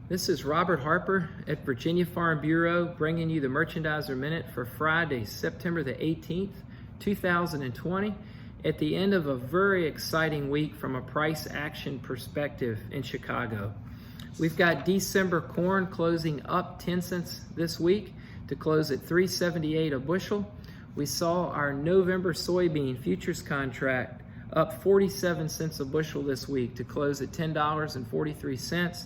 This is Robert Harper at Virginia Farm Bureau bringing you the Merchandiser Minute for Friday, September the 18th, 2020, at the end of a very exciting week from a price action perspective in Chicago. We've got December corn closing up 10 cents this week to close at $3.78 a bushel. We saw our November soybean futures contract up 47 cents a bushel this week to close at $10.43.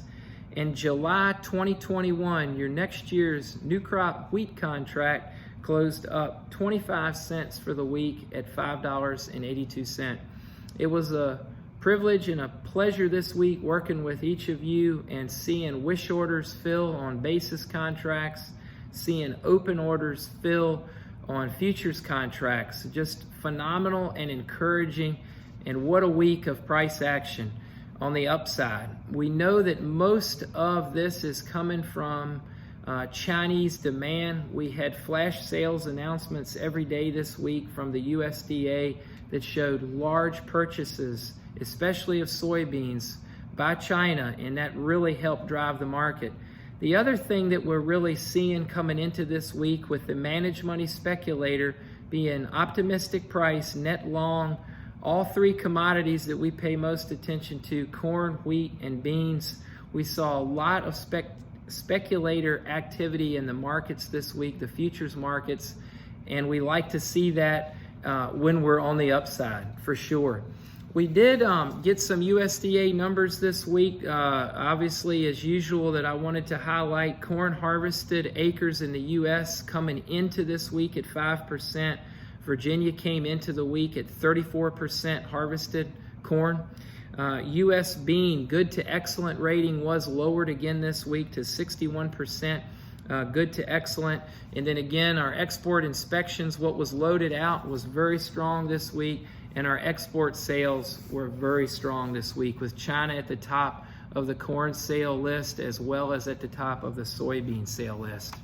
In July 2021, your next year's new crop wheat contract closed up 25 cents for the week at $5.82. It was a privilege and a pleasure this week working with each of you and seeing wish orders fill on basis contracts, seeing open orders fill on futures contracts. Just phenomenal and encouraging, and what a week of price action on the upside. We know that most of this is coming from Chinese demand. We had flash sales announcements every day this week from the USDA that showed large purchases, especially of soybeans, by China, and that really helped drive the market. The other thing that we're really seeing coming into this week with the managed money speculator being optimistic price, net long, all three commodities that we pay most attention to, corn, wheat, and beans. We saw a lot of speculator activity in the markets this week, the futures markets, and we like to see that when we're on the upside, for sure. We did get some USDA numbers this week, obviously, as usual, that I wanted to highlight. Corn harvested acres in the U.S. coming into this week at 5%. Virginia came into the week at 34% harvested corn. U.S. bean, good to excellent rating was lowered again this week to 61%, good to excellent. And then again, our export inspections, what was loaded out was very strong this week, and our export sales were very strong this week, with China at the top of the corn sale list as well as at the top of the soybean sale list.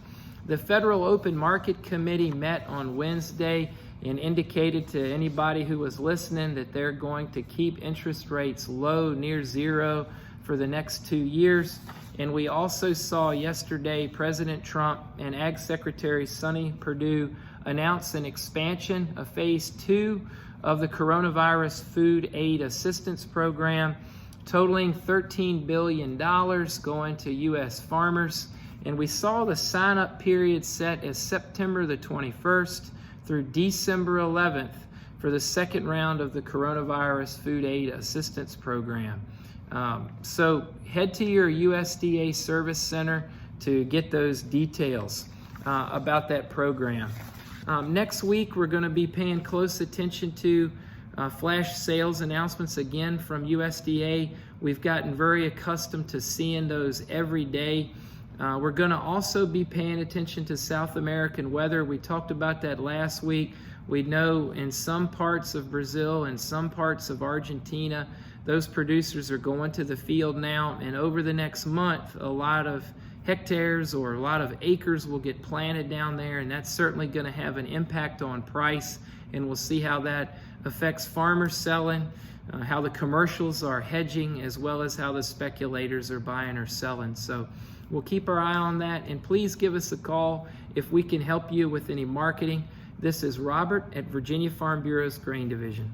The Federal Open Market Committee met on Wednesday and indicated to anybody who was listening that they're going to keep interest rates low, near zero, for the next 2 years. And we also saw yesterday President Trump and Ag Secretary Sonny Perdue announce an expansion of Phase 2 of the Coronavirus Food Aid Assistance Program, totaling $13 billion going to U.S. farmers. And we saw the sign-up period set as September the 21st through December 11th for the second round of the Coronavirus Food Aid Assistance Program. So head to your USDA Service Center to get those details about that program. Next week, we're going to be paying close attention to flash sales announcements again from USDA. We've gotten very accustomed to seeing those every day. We're going to also be paying attention to South American weather. We talked about that last week. We know in some parts of Brazil and some parts of Argentina, those producers are going to the field now, and over the next month, a lot of hectares or a lot of acres will get planted down there, and that's certainly going to have an impact on price, and we'll see how that affects farmers selling, how the commercials are hedging, as well as how the speculators are buying or selling. So we'll keep our eye on that, and please give us a call if we can help you with any marketing. This is Robert at Virginia Farm Bureau's Grain Division.